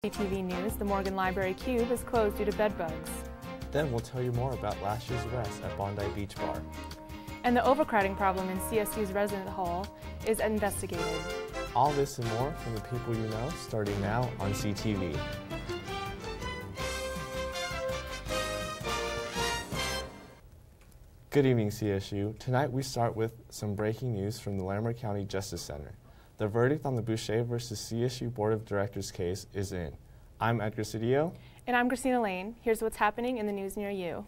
CTV News, the Morgan Library Cube is closed due to bed bugs. Then we'll tell you more about last year's arrest at Bondi Beach Bar. And the overcrowding problem in CSU's resident hall is investigated. All this and more from the people you know, starting now on CTV. Good evening, CSU. Tonight we start with some breaking news from the Larimer County Justice Center. The verdict on the Boucher versus CSU Board of Directors case is in. I'm Edgar Cedillo. And I'm Christina Lane. Here's what's happening in the news near you.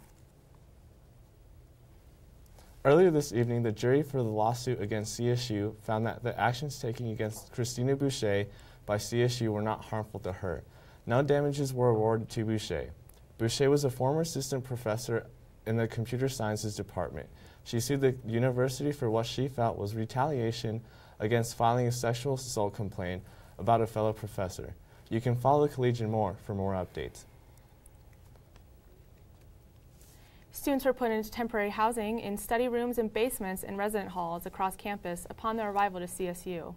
Earlier this evening, the jury for the lawsuit against CSU found that the actions taken against Christina Boucher by CSU were not harmful to her. No damages were awarded to Boucher. Boucher was a former assistant professor in the computer sciences department. She sued the university for what she felt was retaliation against filing a sexual assault complaint about a fellow professor. You can follow the Collegian more for more updates. Students were put into temporary housing in study rooms and basements in resident halls across campus upon their arrival to CSU.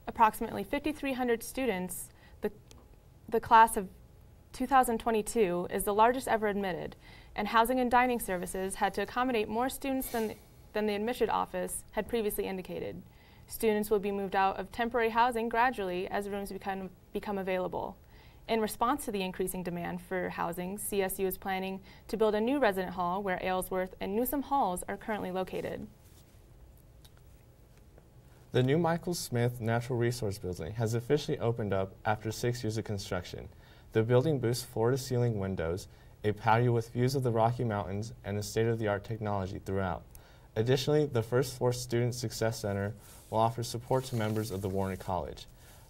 Approximately 5,300 students, the class of 2022 is the largest ever admitted, and housing and dining services had to accommodate more students than the admission office had previously indicated. Students will be moved out of temporary housing gradually as rooms become available. In response to the increasing demand for housing, CSU is planning to build a new resident hall where Aylesworth and Newsom halls are currently located. The new Michael Smith Natural Resource Building has officially opened up after 6 years of construction. The building boasts floor-to-ceiling windows, a patio with views of the Rocky Mountains, and a state-of-the-art technology throughout. Additionally, the first floor Student Success Center will offer support to members of the Warner College.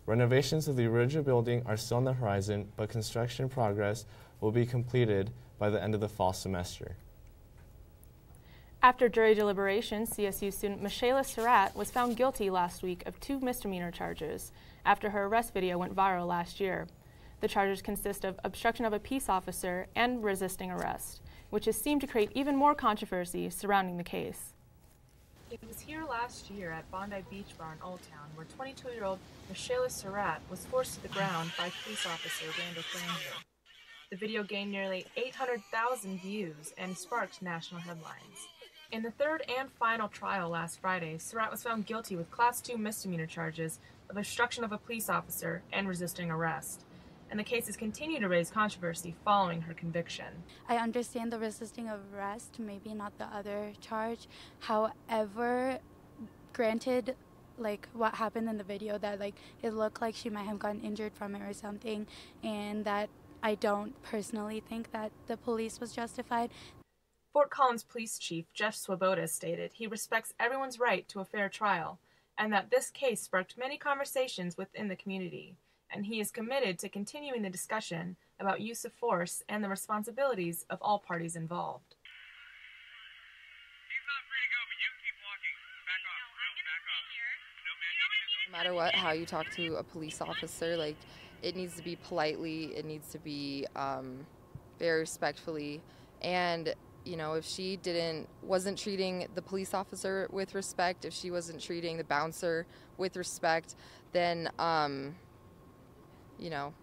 Renovations of the original building are still on the horizon, but construction progress will be completed by the end of the fall semester. After jury deliberation, CSU student Michaela Surratt was found guilty last week of 2 misdemeanor charges after her arrest video went viral last year. The charges consist of obstruction of a peace officer and resisting arrest, which has seemed to create even more controversy surrounding the case. It was here last year at Bondi Beach Bar in Old Town where 22-year-old Michaela Surratt was forced to the ground by police officer Randall Franger. The video gained nearly 800,000 views and sparked national headlines. In the third and final trial last Friday, Surratt was found guilty with Class 2 misdemeanor charges of obstruction of a police officer and resisting arrest. And the cases continue to raise controversy following her conviction. I understand the resisting of arrest, maybe not the other charge. However, granted, like what happened in the video, that like it looked like she might have gotten injured from it or something, and that I don't personally think that the police was justified. Fort Collins Police Chief Jeff Swoboda stated he respects everyone's right to a fair trial, and that this case sparked many conversations within the community. And he is committed to continuing the discussion about use of force and the responsibilities of all parties involved. He's not free to go, but you can keep walking. Back off. No, back off. No matter what, how you talk to a police officer, like, it needs to be politely, it needs to be very respectfully, and you know, if she wasn't treating the police officer with respect, if she wasn't treating the bouncer with respect, then you know,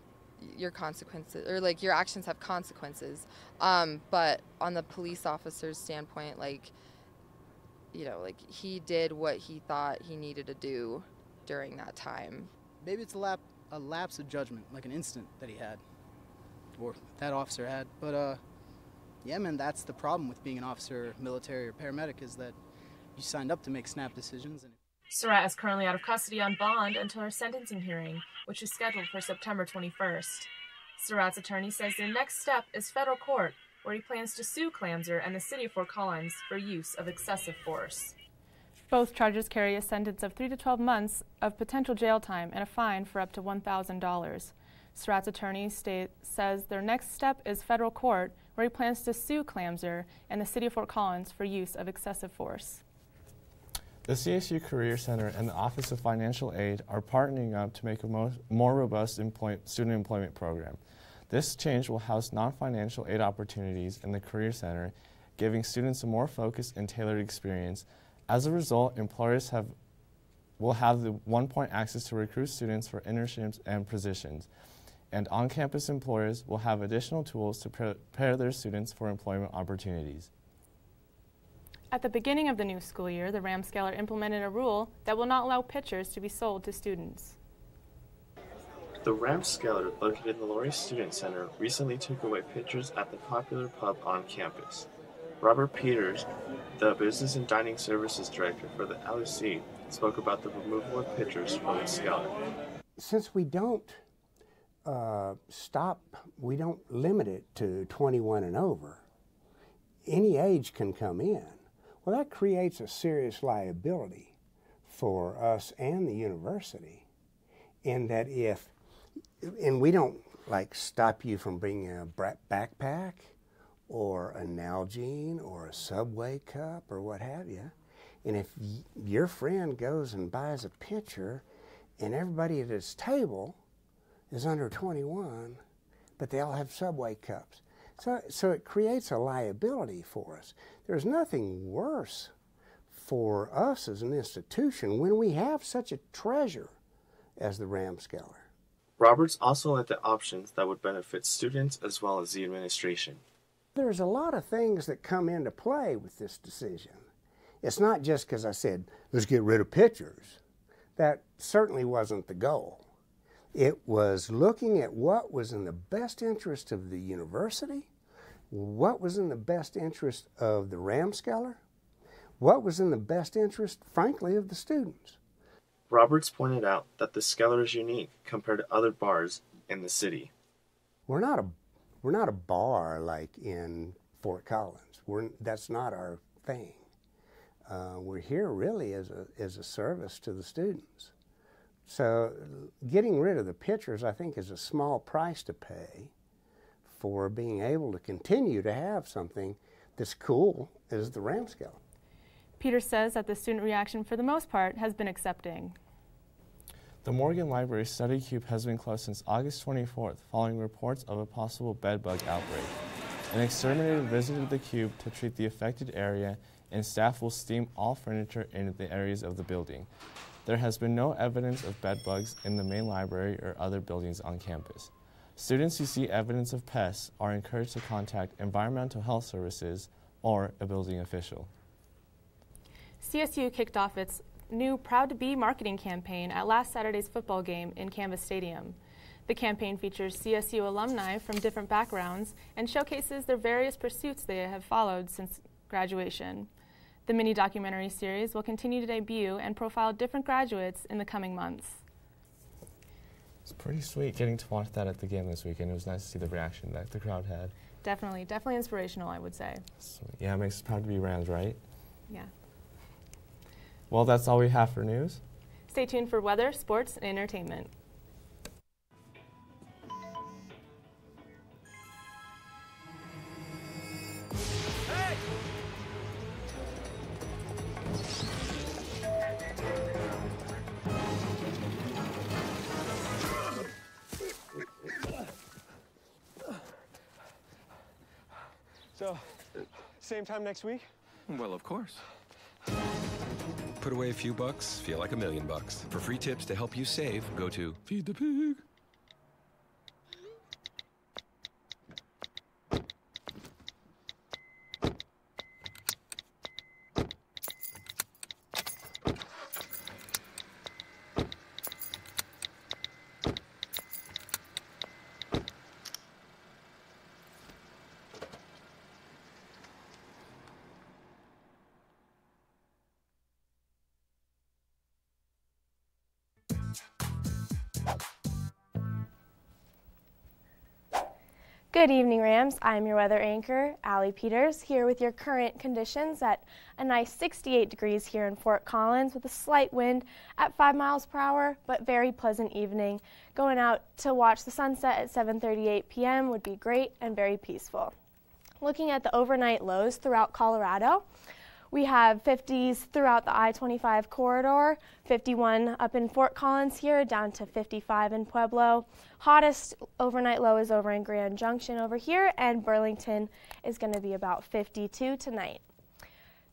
your consequences, or like your actions have consequences. But on the police officer's standpoint, like, you know, like he did what he thought he needed to do during that time. Maybe it's a lapse of judgment, like an instant that he had, or that officer had. But yeah, man, that's the problem with being an officer, military, or paramedic, is that you signed up to make snap decisions. And Surratt is currently out of custody on bond until her sentencing hearing, which is scheduled for September 21st. Surratt's attorney says their next step is federal court, where he plans to sue Clamser and the city of Fort Collins for use of excessive force. Both charges carry a sentence of 3 to 12 months of potential jail time and a fine for up to $1,000. Surratt's attorney says their next step is federal court, where he plans to sue Clamser and the city of Fort Collins for use of excessive force. The CSU Career Center and the Office of Financial Aid are partnering up to make a more robust student employment program. This change will house non-financial aid opportunities in the Career Center, giving students a more focused and tailored experience. As a result, employers have will have the one-point access to recruit students for internships and positions. And on-campus employers will have additional tools to prepare their students for employment opportunities. At the beginning of the new school year, the Ramscaler implemented a rule that will not allow pitchers to be sold to students. The Ramscaler, located in the Laurie Student Center, recently took away pitchers at the popular pub on campus. Robert Peters, the Business and Dining Services Director for the LSC, spoke about the removal of pitchers from the Scaler. Since we don't we don't limit it to 21 and over, any age can come in. Well, that creates a serious liability for us and the university in that and we don't like stop you from bringing a backpack or a Nalgene or a Subway cup or what have you. And if your friend goes and buys a pitcher and everybody at his table is under 21, but they all have Subway cups. So it creates a liability for us. There's nothing worse for us as an institution when we have such a treasure as the Ramscaler. Roberts also looked at options that would benefit students as well as the administration. There's a lot of things that come into play with this decision. It's not just because I said, let's get rid of pitchers. That certainly wasn't the goal. It was looking at what was in the best interest of the university, what was in the best interest of the Ramscaler, what was in the best interest, frankly, of the students. Roberts pointed out that the Scaler is unique compared to other bars in the city. We're not a bar like in Fort Collins. That's not our thing. We're here really as a service to the students. So getting rid of the pitchers, I think, is a small price to pay for being able to continue to have something that's cool as the Ramscaler. Peter says that the student reaction, for the most part, has been accepting. The Morgan Library Study Cube has been closed since August 24th, following reports of a possible bedbug outbreak. An exterminator visited the cube to treat the affected area, and staff will steam all furniture in the areas of the building. There has been no evidence of bedbugs in the main library or other buildings on campus. Students who see evidence of pests are encouraged to contact Environmental Health Services or a building official. CSU kicked off its new Proud to Be marketing campaign at last Saturday's football game in Canvas Stadium. The campaign features CSU alumni from different backgrounds and showcases their various pursuits they have followed since graduation. The mini-documentary series will continue to debut and profile different graduates in the coming months. It's pretty sweet getting to watch that at the game this weekend. It was nice to see the reaction that the crowd had. Definitely inspirational, I would say. Sweet. Yeah, it makes us proud to be Rams, right? Yeah. Well, that's all we have for news. Stay tuned for weather, sports, and entertainment. So, same time next week? Well, of course. Put away a few bucks, feel like $1 million. For free tips to help you save, go to Feed the Pig. Good evening, Rams. I'm your weather anchor, Allie Peters, here with your current conditions at a nice 68 degrees here in Fort Collins with a slight wind at 5 miles per hour, but very pleasant evening. Going out to watch the sunset at 7:38 p.m. would be great and very peaceful. Looking at the overnight lows throughout Colorado, we have 50s throughout the I-25 corridor, 51 up in Fort Collins here, down to 55 in Pueblo. Hottest overnight low is over in Grand Junction over here, and Burlington is going to be about 52 tonight.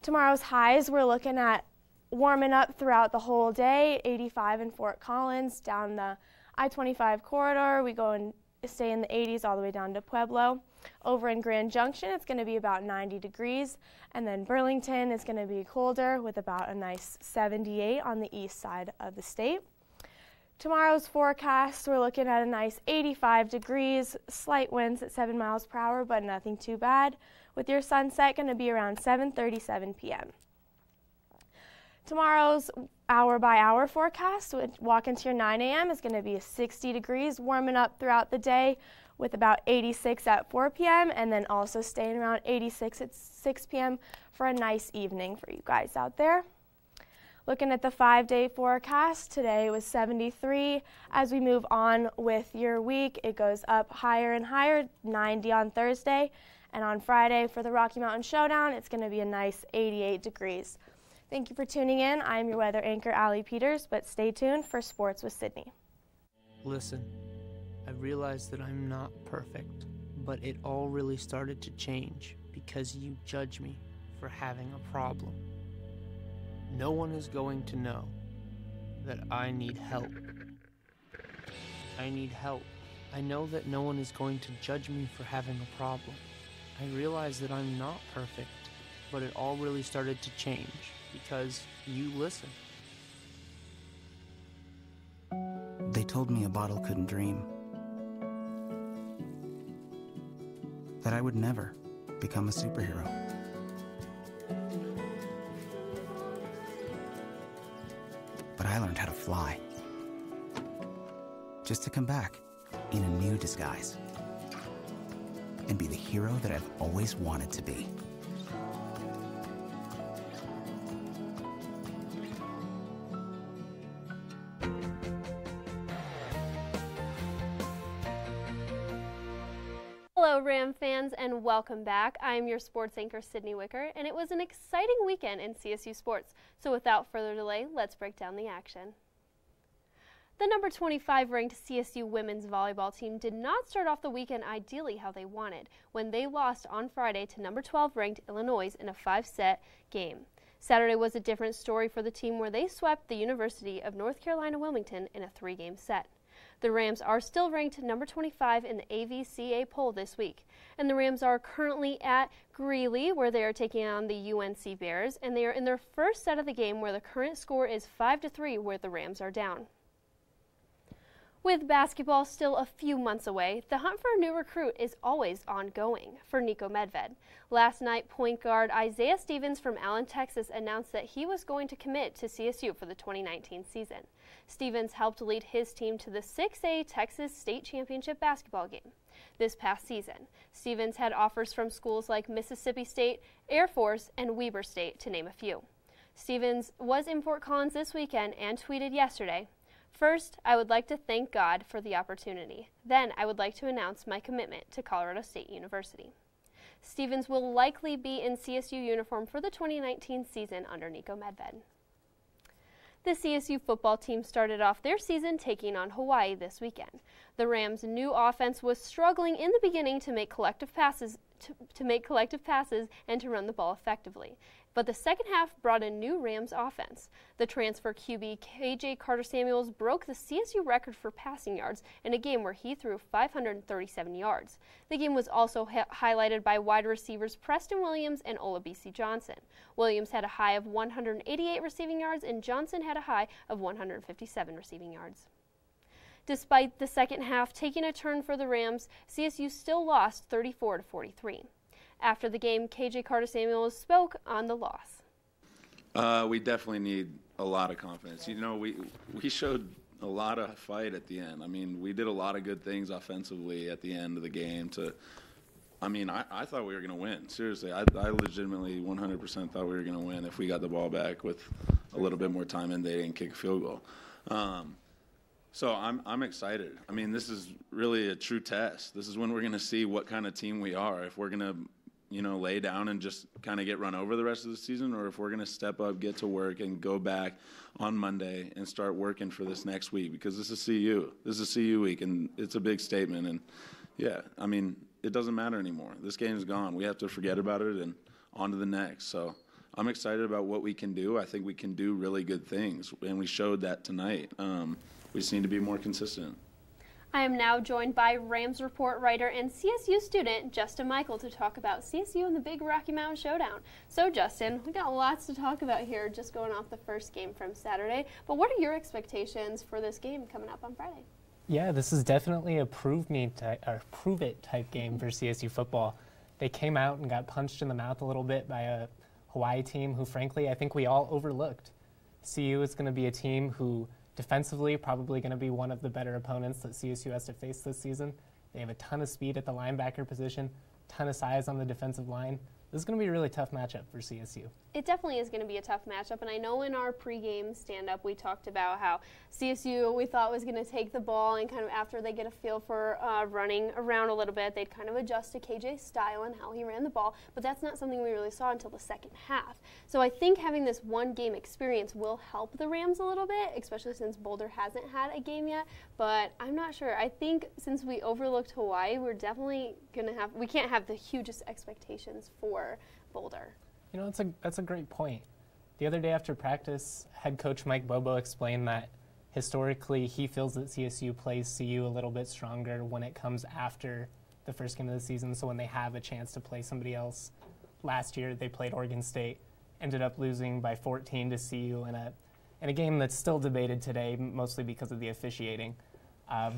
Tomorrow's highs, we're looking at warming up throughout the whole day. 85 in Fort Collins, down the I-25 corridor. We go and stay in the 80s all the way down to Pueblo. Over in Grand Junction, it's going to be about 90 degrees. And then Burlington is going to be colder with about a nice 78 on the east side of the state. Tomorrow's forecast, we're looking at a nice 85 degrees, slight winds at 7 miles per hour, but nothing too bad, with your sunset going to be around 7:37 p.m. Tomorrow's hour-by-hour forecast, walk into your 9 a.m., is going to be 60 degrees, warming up throughout the day with about 86 at 4 p.m., and then also staying around 86 at 6 p.m. for a nice evening for you guys out there. Looking at the 5-day forecast, today was 73. As we move on with your week, it goes up higher and higher, 90 on Thursday. And on Friday for the Rocky Mountain Showdown, it's going to be a nice 88 degrees. Thank you for tuning in. I'm your weather anchor, Allie Peters, but stay tuned for Sports with Sydney. Listen, I realize that I'm not perfect, but it all really started to change because you judge me for having a problem. No one is going to know that I need help. I need help. I know that no one is going to judge me for having a problem. I realize that I'm not perfect, but it all really started to change because you listen. They told me a bottle couldn't dream. That I would never become a superhero. But I learned how to fly. Just to come back in a new disguise. And be the hero that I've always wanted to be. Hello, Ram fans, and welcome back. I'm your sports anchor, Sydney Wicker, and it was an exciting weekend in CSU sports. So without further delay, let's break down the action. The number 25 ranked CSU women's volleyball team did not start off the weekend ideally how they wanted when they lost on Friday to number 12 ranked Illinois in a 5-set game. Saturday was a different story for the team where they swept the University of North Carolina Wilmington in a 3-game set. The Rams are still ranked number 25 in the AVCA poll this week, and the Rams are currently at Greeley, where they are taking on the UNC Bears, and they are in their first set of the game where the current score is 5-3, where the Rams are down. With basketball still a few months away, the hunt for a new recruit is always ongoing for Nico Medved. Last night, point guard Isaiah Stevens from Allen, Texas announced that he was going to commit to CSU for the 2019 season. Stevens helped lead his team to the 6A Texas State Championship basketball game this past season. Stevens had offers from schools like Mississippi State, Air Force, and Weber State, to name a few. Stevens was in Fort Collins this weekend and tweeted yesterday, "First, I would like to thank God for the opportunity. Then I would like to announce my commitment to Colorado State University." Stevens will likely be in CSU uniform for the 2019 season under Nico Medved. The CSU football team started off their season taking on Hawaii this weekend. The Rams' new offense was struggling in the beginning to make collective passes and to run the ball effectively. But the second half brought a new Rams offense. The transfer QB KJ Carter-Samuels broke the CSU record for passing yards in a game where he threw 537 yards. The game was also highlighted by wide receivers Preston Williams and Olabisi Johnson. Williams had a high of 188 receiving yards and Johnson had a high of 157 receiving yards. Despite the second half taking a turn for the Rams, CSU still lost 34-43. After the game, KJ Carter-Samuels spoke on the loss. We definitely need a lot of confidence. You know, we showed a lot of fight at the end. I mean, we did a lot of good things offensively at the end of the game. I thought we were going to win. Seriously, I legitimately 100% thought we were going to win if we got the ball back with a little bit more time and they didn't kick a field goal. So I'm excited. I mean, this is really a true test. This is when we're going to see what kind of team we are. If we're going to lay down and just kind of get run over the rest of the season, or if we're going to step up, get to work, and go back on Monday and start working for this next week, because this is CU. This is CU week, and it's a big statement. And, yeah, I mean, it doesn't matter anymore. This game is gone. We have to forget about it and on to the next. So I'm excited about what we can do. I think we can do really good things, and we showed that tonight. We just need to be more consistent. I am now joined by Rams Report writer and CSU student Justin Michael to talk about CSU and the big Rocky Mountain Showdown. So Justin, we got lots to talk about here just going off the first game from Saturday, but what are your expectations for this game coming up on Friday? Yeah, this is definitely a prove it type game for CSU football. They came out and got punched in the mouth a little bit by a Hawaii team who, frankly, I think we all overlooked. CU is going to be a team who defensively probably going to be one of the better opponents that CSU has to face this season. They have a ton of speed at the linebacker position, ton of size on the defensive line. This is going to be a really tough matchup for CSU. It definitely is going to be a tough matchup, and I know in our pregame stand-up we talked about how CSU we thought was going to take the ball and kind of after they get a feel for running around a little bit, they'd kind of adjust to KJ's style and how he ran the ball, but that's not something we really saw until the second half. So I think having this one-game experience will help the Rams a little bit, especially since Boulder hasn't had a game yet, but I'm not sure. I think since we overlooked Hawaii, we're definitely going to we can't have the hugest expectations for Boulder. You know, that's a great point. The other day after practice, head coach Mike Bobo explained that historically he feels that CSU plays CU a little bit stronger when it comes after the first game of the season, so when they have a chance to play somebody else. Last year they played Oregon State, ended up losing by 14 to CU in a game that's still debated today, mostly because of the officiating.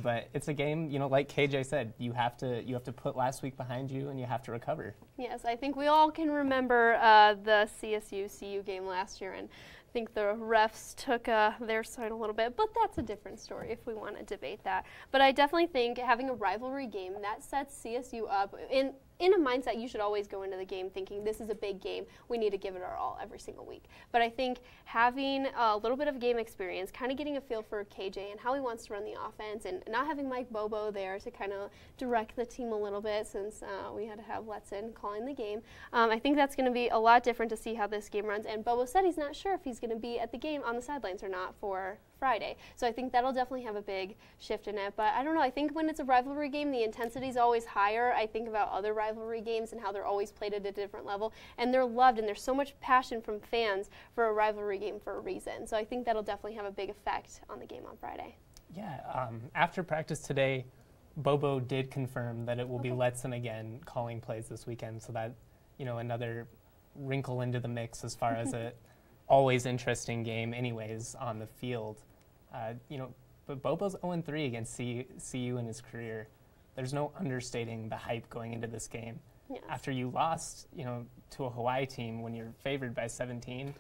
But it's a game, you know, like KJ said, you have to put last week behind you and you have to recover. Yes, I think we all can remember the CSU-CU game last year, and I think the refs took their side a little bit, but that's a different story if we want to debate that. But I definitely think having a rivalry game, that sets CSU up in a mindset you should always go into the game thinking this is a big game, we need to give it our all every single week. But I think having a little bit of game experience, kind of getting a feel for KJ and how he wants to run the offense, and not having Mike Bobo there to kind of direct the team a little bit since we had to have Letson calling the game, I think that's going to be a lot different to see how this game runs. And Bobo said he's not sure if he's going to be at the game on the sidelines or not for Friday. So I think that'll definitely have a big shift in it. But I don't know, I think when it's a rivalry game, the intensity is always higher. I think about other rivalry games and how they're always played at a different level. And they're loved, and there's so much passion from fans for a rivalry game for a reason. So I think that'll definitely have a big effect on the game on Friday. Yeah, after practice today, Bobo did confirm that it will be Letson again calling plays this weekend. So that, you know, another wrinkle into the mix as far as a always interesting game anyways on the field. You know, but Bobo's 0-3 against CU in his career. There's no understating the hype going into this game. Yes. After you lost, you know, to a Hawaii team when you're favored by 17,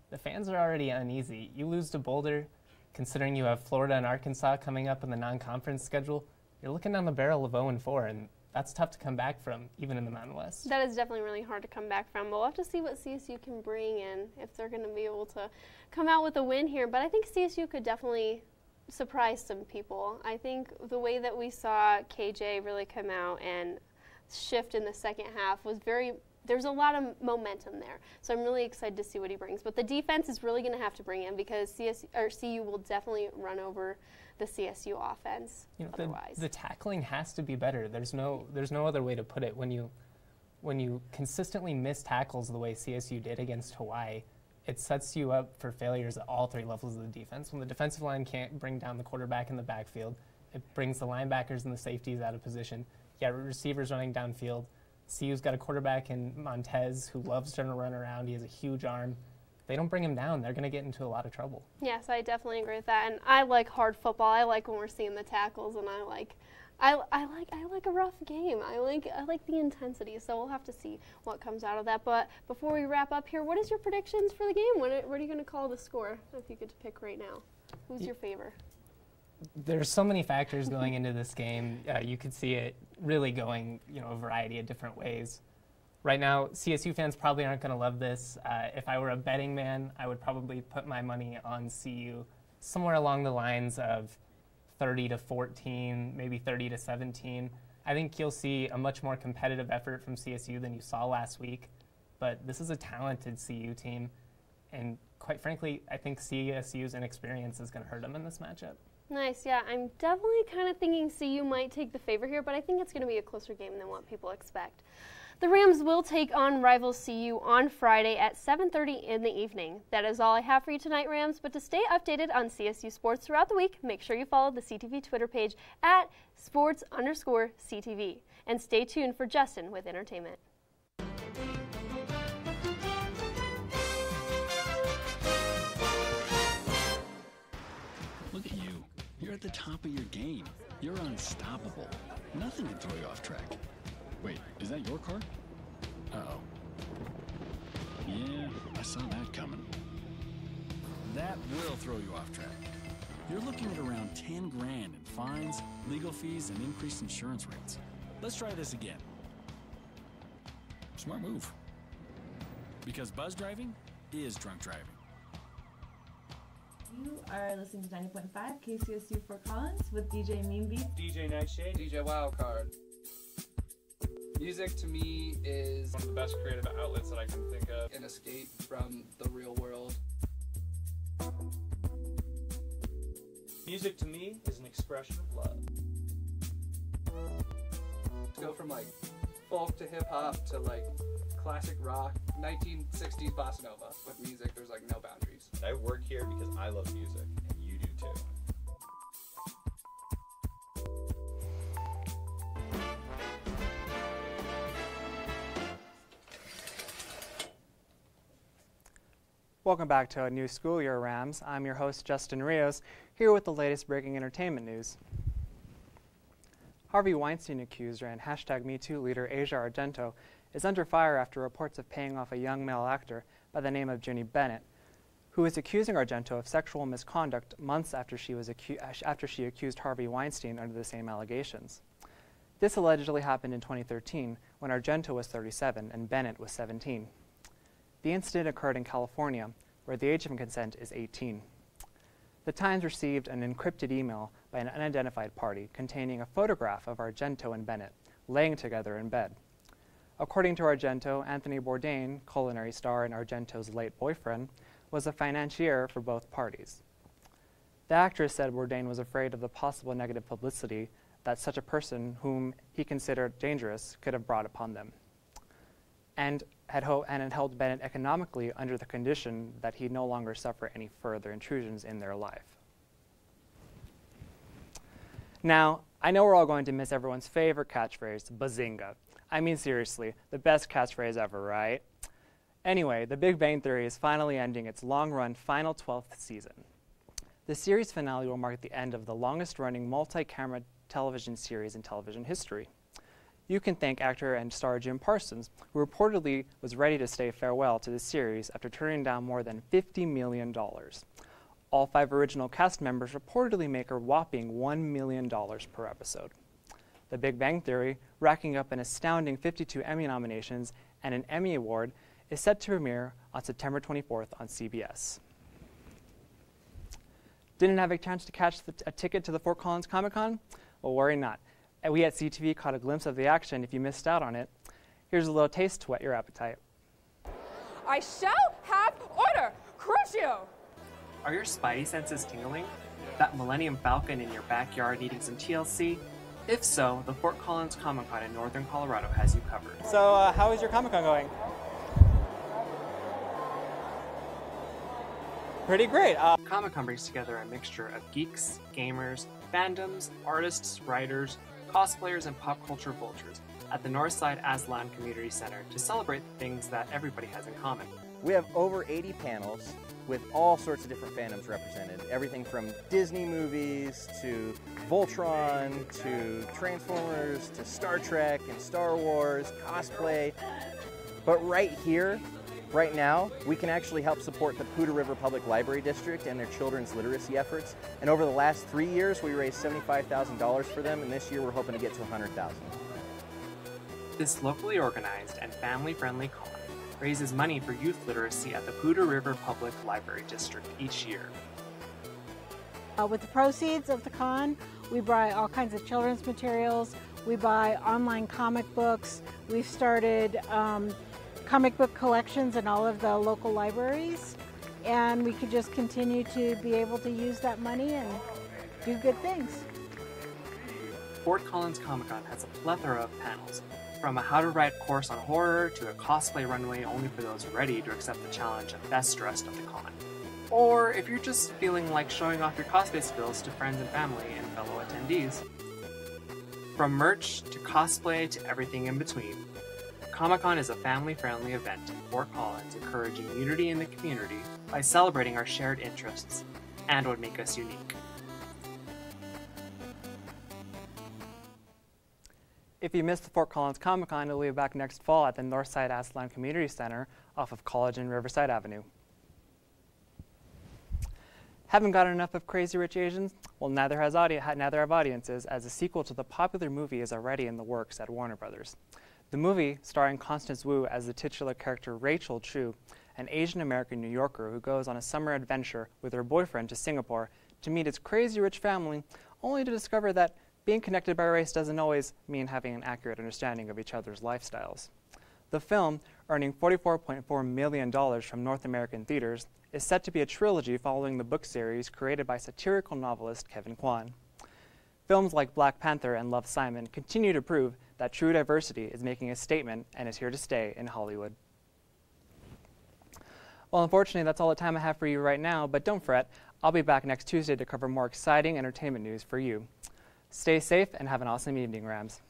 the fans are already uneasy. You lose to Boulder, considering you have Florida and Arkansas coming up in the non-conference schedule. You're looking down the barrel of 0-4, and that's tough to come back from, even in the Mountain West. That is definitely really hard to come back from. But we'll have to see what CSU can bring and if they're going to be able to come out with a win here. But I think CSU could definitely surprise some people. I think the way that we saw KJ really come out and shift in the second half was there's a lot of momentum there. So I'm really excited to see what he brings. But the defense is really going to have to bring in because CU will definitely run over the CSU offense. You know, otherwise, the tackling has to be better. There's no other way to put it. When you consistently miss tackles the way CSU did against Hawaii, it sets you up for failures at all three levels of the defense. When the defensive line can't bring down the quarterback in the backfield, it brings the linebackers and the safeties out of position. You got receivers running downfield. CU's got a quarterback in Montez who loves to run around. He has a huge arm. If they don't bring him down, they're going to get into a lot of trouble. Yes, I definitely agree with that. And I like hard football. I like when we're seeing the tackles, and I like a rough game. I like the intensity. So we'll have to see what comes out of that. But before we wrap up here, what is your predictions for the game? What are you going to call the score? If you could pick right now, who's your favor? There's so many factors going into this game. You could see it really going, you know, a variety of different ways. Right now, CSU fans probably aren't going to love this. If I were a betting man, I would probably put my money on CU somewhere along the lines of 30-14, maybe 30-17. I think you'll see a much more competitive effort from CSU than you saw last week. But this is a talented CU team, and quite frankly, I think CSU's inexperience is going to hurt them in this matchup. Nice, yeah. I'm definitely kind of thinking CU might take the favor here, but I think it's going to be a closer game than what people expect. The Rams will take on rivals CU on Friday at 7:30 in the evening. That is all I have for you tonight, Rams, but to stay updated on CSU sports throughout the week, make sure you follow the CTV Twitter page at sports_CTV. And stay tuned for Justin with entertainment. Look at you. You're at the top of your game. You're unstoppable. Nothing can throw you off track. Wait, is that your car? Uh-oh. Yeah, I saw that coming. That will throw you off track. You're looking at around 10 grand in fines, legal fees, and increased insurance rates. Let's try this again. Smart move. Because buzz driving is drunk driving. You are listening to 90.5 KCSU Fort Collins with DJ Meanbeat, DJ Nightshade, DJ Wildcard. Music to me is one of the best creative outlets that I can think of. An escape from the real world. Music to me is an expression of love. To go from like folk to hip hop to like classic rock, 1960s bossa nova. With music, there's like no boundaries. I work here because I love music, and you do too. Welcome back to a new school year, Rams. I'm your host, Justin Rios, here with the latest breaking entertainment news. Harvey Weinstein accuser and #MeToo leader Asia Argento is under fire after reports of paying off a young male actor by the name of Ginny Bennett, who is accusing Argento of sexual misconduct months after she accused Harvey Weinstein under the same allegations. This allegedly happened in 2013 when Argento was 37 and Bennett was 17. The incident occurred in California, where the age of consent is 18. The Times received an encrypted email by an unidentified party containing a photograph of Argento and Bennett laying together in bed. According to Argento, Anthony Bourdain, culinary star and Argento's late boyfriend, was a financier for both parties. The actress said Bourdain was afraid of the possible negative publicity that such a person, whom he considered dangerous, could have brought upon them, and had held Bennett economically under the condition that he no longer suffer any further intrusions in their life. Now, I know we're all going to miss everyone's favorite catchphrase, bazinga. I mean, seriously, the best catchphrase ever, right? Anyway, The Big Bang Theory is finally ending its long-run final 12th season. The series finale will mark the end of the longest-running multi-camera television series in television history. You can thank actor and star Jim Parsons, who reportedly was ready to say farewell to the series after turning down more than $50 million. All 5 original cast members reportedly make a whopping $1 million per episode. The Big Bang Theory, racking up an astounding 52 Emmy nominations and an Emmy Award, is set to premiere on September 24th on CBS. Didn't have a chance to catch a ticket to the Fort Collins Comic-Con? Well, worry not. We at CTV caught a glimpse of the action if you missed out on it. Here's a little taste to whet your appetite. I shall have order! Crucio! Are your spidey senses tingling? That Millennium Falcon in your backyard needing some TLC? If so, the Fort Collins Comic-Con in Northern Colorado has you covered. So, how is your Comic-Con going? Pretty great. Comic-Con brings together a mixture of geeks, gamers, fandoms, artists, writers, cosplayers, and pop culture vultures at the Northside Aslan Community Center to celebrate the things that everybody has in common. We have over 80 panels with all sorts of different fandoms represented. Everything from Disney movies to Voltron to Transformers to Star Trek and Star Wars, cosplay. But right here, right now, we can actually help support the Poudre River Public Library District and their children's literacy efforts. And over the last 3 years, we raised $75,000 for them, and this year we're hoping to get to $100,000. This locally organized and family-friendly con raises money for youth literacy at the Poudre River Public Library District each year. With the proceeds of the con, we buy all kinds of children's materials, we buy online comic books, we've started comic book collections in all of the local libraries, and we could just continue to be able to use that money and do good things. Fort Collins Comic-Con has a plethora of panels, from a how-to-write course on horror to a cosplay runway only for those ready to accept the challenge of best dressed at the con. Or if you're just feeling like showing off your cosplay skills to friends and family and fellow attendees. From merch to cosplay to everything in between, Comic-Con is a family-friendly event in Fort Collins encouraging unity in the community by celebrating our shared interests and what make us unique. If you missed the Fort Collins Comic-Con, it'll be back next fall at the Northside Aslan Community Center off of College and Riverside Avenue. Haven't gotten enough of Crazy Rich Asians? Well, neither have audiences, as a sequel to the popular movie is already in the works at Warner Brothers. The movie, starring Constance Wu as the titular character Rachel Chu, an Asian-American New Yorker who goes on a summer adventure with her boyfriend to Singapore to meet its crazy rich family, only to discover that being connected by race doesn't always mean having an accurate understanding of each other's lifestyles. The film, earning $44.4 million from North American theaters, is set to be a trilogy following the book series created by satirical novelist Kevin Kwan. Films like Black Panther and Love, Simon continue to prove that true diversity is making a statement and is here to stay in Hollywood. Well, unfortunately, that's all the time I have for you right now, but don't fret. I'll be back next Tuesday to cover more exciting entertainment news for you. Stay safe and have an awesome evening, Rams.